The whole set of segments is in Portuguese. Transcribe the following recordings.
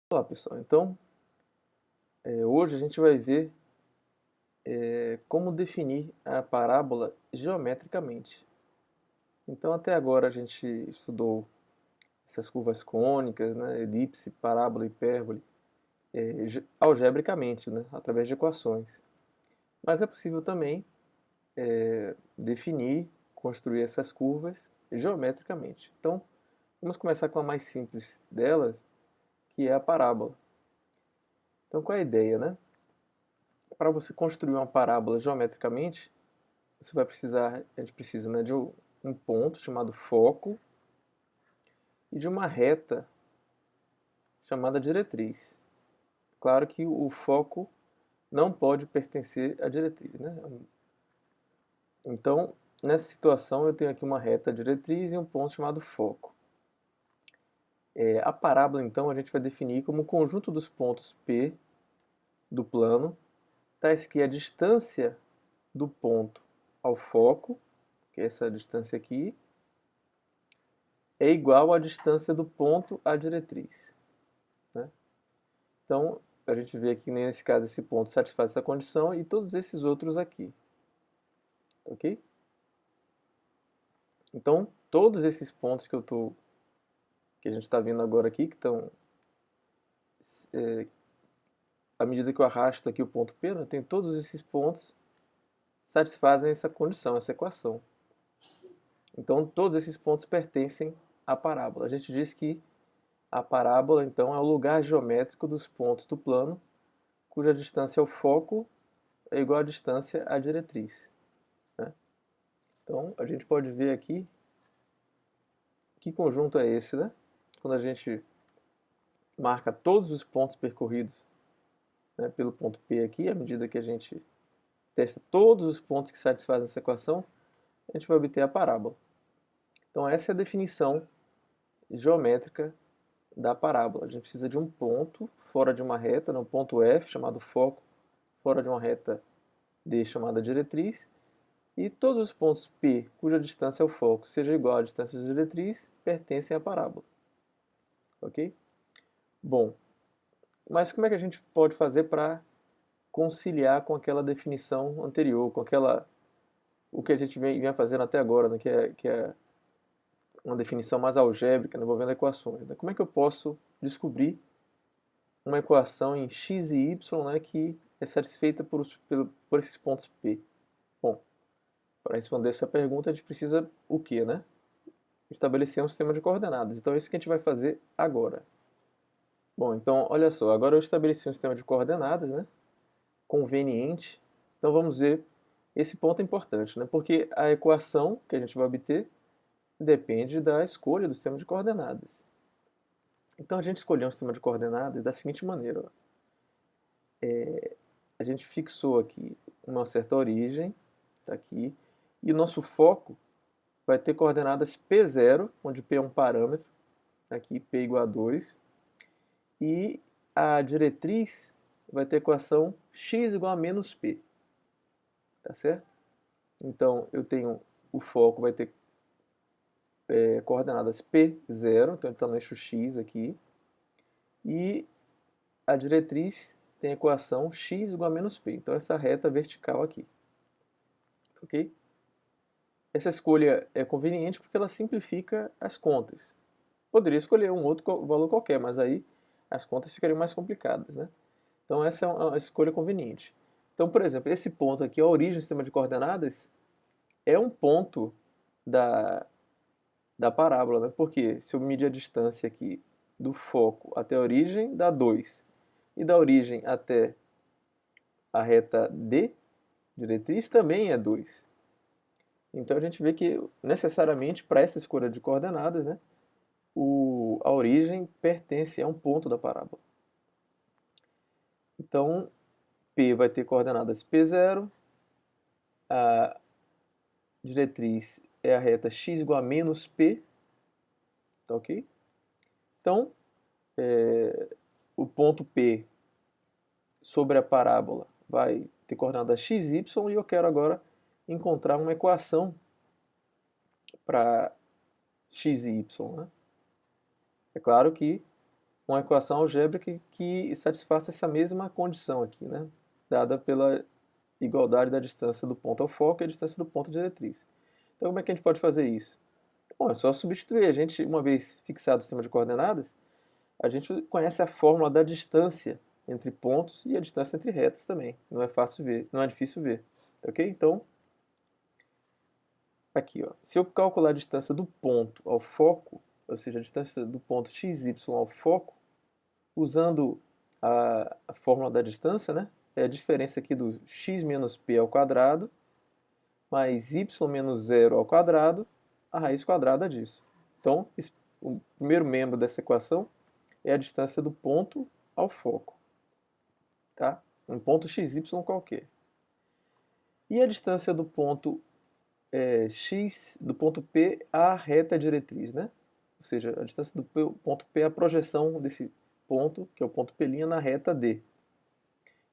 Olá pessoal, então hoje a gente vai ver como definir a parábola geometricamente. Então até agora a gente estudou essas curvas cônicas, né, elipse, parábola, hipérbole, algebricamente, né, através de equações. Mas é possível também definir, construir essas curvas geometricamente. Então vamos começar com a mais simples delas, que é a parábola. Então qual é a ideia, né? Para você construir uma parábola geometricamente, você vai precisar, a gente precisa, né, de um ponto chamado foco e de uma reta chamada diretriz. Claro que o foco não pode pertencer à diretriz, né? Então, nessa situação eu tenho aqui uma reta diretriz e um ponto chamado foco. A parábola, então, a gente vai definir como o conjunto dos pontos P do plano, tais que a distância do ponto ao foco, que é essa distância aqui, é igual à distância do ponto à diretriz, né? Então, a gente vê aqui nesse caso esse ponto satisfaz essa condição e todos esses outros aqui, ok? Então, todos esses pontos que a gente está vendo agora aqui, que estão, à medida que eu arrasto aqui o ponto P, né, tem todos esses pontos satisfazem essa condição, essa equação. Então, todos esses pontos pertencem à parábola. A gente diz que a parábola, então, é o lugar geométrico dos pontos do plano, cuja distância ao foco é igual à distância à diretriz, né? Então, a gente pode ver aqui que conjunto é esse, né? Quando a gente marca todos os pontos percorridos, né, pelo ponto P aqui, à medida que a gente testa todos os pontos que satisfazem essa equação, a gente vai obter a parábola. Então, essa é a definição geométrica da parábola. A gente precisa de um ponto fora de uma reta, né, um ponto F, chamado foco, fora de uma reta D, chamada diretriz, e todos os pontos P, cuja distância ao foco seja igual à distância da diretriz, pertencem à parábola. Ok? Bom, mas como é que a gente pode fazer para conciliar com aquela definição anterior, com o que a gente vinha fazendo até agora, né, que é uma definição mais algébrica, né, envolvendo equações, né? Como é que eu posso descobrir uma equação em x e y, né, que é satisfeita por esses pontos P? Bom, para responder essa pergunta a gente precisa o quê, né? Estabelecer um sistema de coordenadas. Então é isso que a gente vai fazer agora. Bom, então olha só, agora eu estabeleci um sistema de coordenadas, né, conveniente. Então vamos ver, esse ponto é importante, né, porque a equação que a gente vai obter depende da escolha do sistema de coordenadas. Então a gente escolheu um sistema de coordenadas da seguinte maneira, ó. A gente fixou aqui uma certa origem, tá aqui, e o nosso foco vai ter coordenadas P0, onde P é um parâmetro, aqui P igual a 2, e a diretriz vai ter equação x igual a menos P, tá certo? Então eu tenho, o foco vai ter coordenadas P0, então ele está no eixo x aqui, e a diretriz tem a equação x igual a menos P, então essa reta vertical aqui, ok? Essa escolha é conveniente porque ela simplifica as contas. Poderia escolher um outro valor qualquer, mas aí as contas ficariam mais complicadas, né? Então essa é uma escolha conveniente. Então, por exemplo, esse ponto aqui, a origem do sistema de coordenadas, é um ponto da, da parábola, né? Porque se eu medir a distância aqui do foco até a origem, dá 2. E da origem até a reta D, diretriz, também é 2. Então a gente vê que necessariamente para essa escolha de coordenadas, né, a origem pertence a um ponto da parábola. Então P vai ter coordenadas P0, a diretriz é a reta x igual a menos P, tá ok? Então o ponto P sobre a parábola vai ter coordenadas x, y e eu quero agora encontrar uma equação para x e y, né? É claro que uma equação algébrica que satisfaça essa mesma condição aqui, né? Dada pela igualdade da distância do ponto ao foco e a distância do ponto à diretriz. Então, como é que a gente pode fazer isso? Bom, é só substituir. A gente, uma vez fixado o sistema de coordenadas, a gente conhece a fórmula da distância entre pontos e a distância entre retas também. Não é fácil ver, não é difícil ver. Ok? Então, aqui, ó, se eu calcular a distância do ponto ao foco, ou seja, a distância do ponto xy ao foco, usando a fórmula da distância, né? É a diferença aqui do x menos p ao quadrado, mais y menos zero ao quadrado, a raiz quadrada disso. Então, o primeiro membro dessa equação é a distância do ponto ao foco. Tá? Um ponto xy qualquer. E a distância do ponto x, do ponto P à reta diretriz, né? Ou seja, a distância do ponto P é a projeção desse ponto, que é o ponto P' na reta D.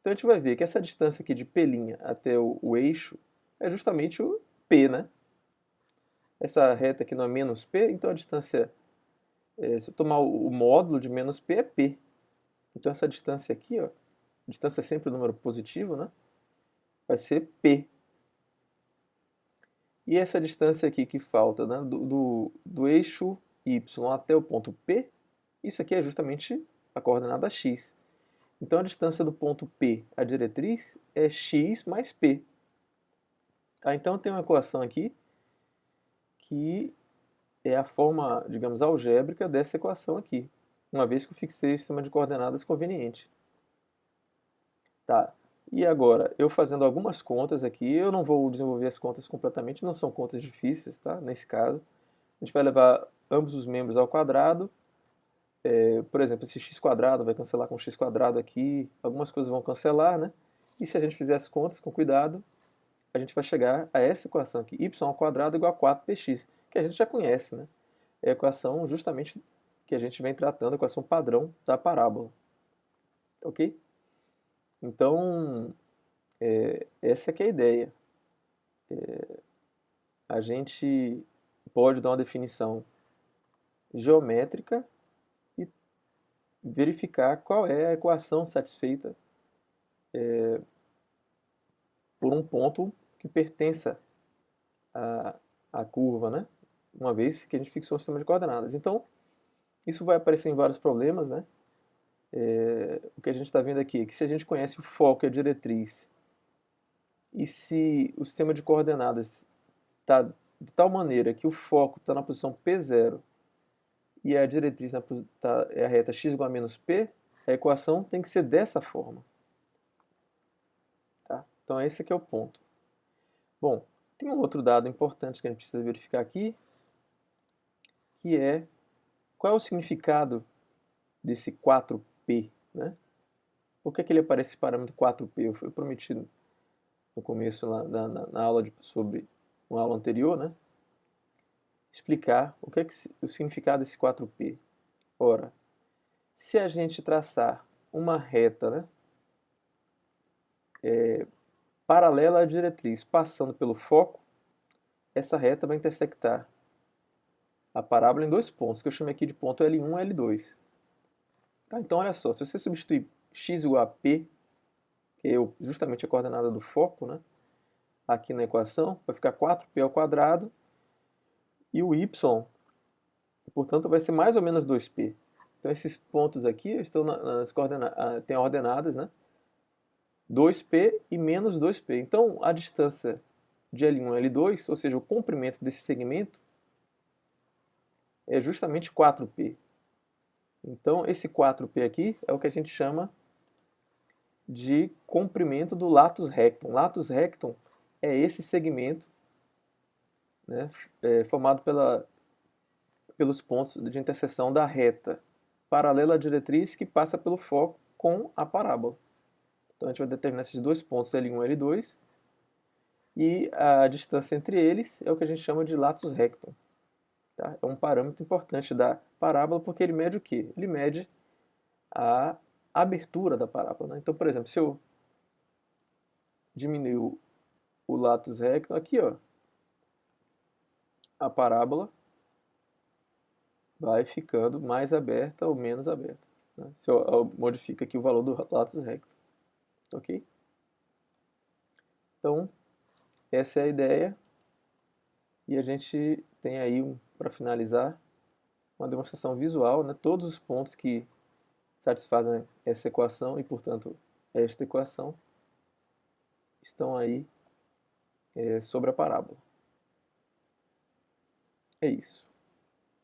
Então a gente vai ver que essa distância aqui de P' até o eixo é justamente o P, né? Essa reta aqui não é menos P, então a distância, se eu tomar o módulo de menos P, é P. Então essa distância aqui, ó, distância é sempre um número positivo, né? Vai ser P. E essa distância aqui que falta, né, do eixo Y até o ponto P, isso aqui é justamente a coordenada x. Então a distância do ponto P à diretriz é x mais P. Tá? Então tem uma equação aqui que é a forma, digamos, algébrica dessa equação aqui, uma vez que eu fixei o sistema de coordenadas conveniente. Tá. E agora, eu fazendo algumas contas aqui, eu não vou desenvolver as contas completamente, não são contas difíceis, tá? Nesse caso. A gente vai levar ambos os membros ao quadrado. Por exemplo, esse x quadrado vai cancelar com x quadrado aqui, algumas coisas vão cancelar, né? E se a gente fizer as contas com cuidado, a gente vai chegar a essa equação aqui, y ao quadrado igual a 4px, que a gente já conhece, né? É a equação justamente que a gente vem tratando, a equação padrão da parábola. Ok? Então, essa que é a ideia. A gente pode dar uma definição geométrica e verificar qual é a equação satisfeita por um ponto que pertença à curva, né? Uma vez que a gente fixou um sistema de coordenadas. Então, isso vai aparecer em vários problemas, né? O que a gente está vendo aqui é que se a gente conhece o foco e a diretriz, e se o sistema de coordenadas está de tal maneira que o foco está na posição P0 e a diretriz é a reta x igual a menos p, a equação tem que ser dessa forma. Tá? Então esse aqui é o ponto. Bom, tem um outro dado importante que a gente precisa verificar aqui, que é qual é o significado desse 4p, né? Por que ele aparece esse parâmetro 4p? Eu prometi no começo na aula sobre uma aula anterior, né? Explicar o que é o significado desse 4p. Ora, se a gente traçar uma reta, né, paralela à diretriz, passando pelo foco, essa reta vai intersectar a parábola em dois pontos, que eu chamei aqui de ponto L1 e L2. Tá? Então, olha só, se você substituir x igual a p, que é justamente a coordenada do foco, né, aqui na equação, vai ficar 4p ao quadrado, e o y, portanto, vai ser mais ou menos 2p. Então, esses pontos aqui estão nas coordenadas, tem ordenadas, né? 2p e menos 2p. Então, a distância de L1 a L2, ou seja, o comprimento desse segmento, é justamente 4p. Então, esse 4p aqui é o que a gente chama de comprimento do latus rectum. Latus rectum é esse segmento, né, formado pelos pontos de interseção da reta paralela à diretriz que passa pelo foco com a parábola. Então a gente vai determinar esses dois pontos, L1 e L2, e a distância entre eles é o que a gente chama de latus rectum. Tá? É um parâmetro importante da parábola porque ele mede o quê? Ele mede a abertura da parábola. Né? Então, por exemplo, se eu diminuir o latus rectum, aqui, ó, a parábola vai ficando mais aberta ou menos aberta. né? Se eu modifico aqui o valor do latus recto. Ok? Então, essa é a ideia. E a gente tem aí, para finalizar, uma demonstração visual, né? Todos os pontos que satisfazem essa equação e, portanto, esta equação estão aí sobre a parábola. É isso.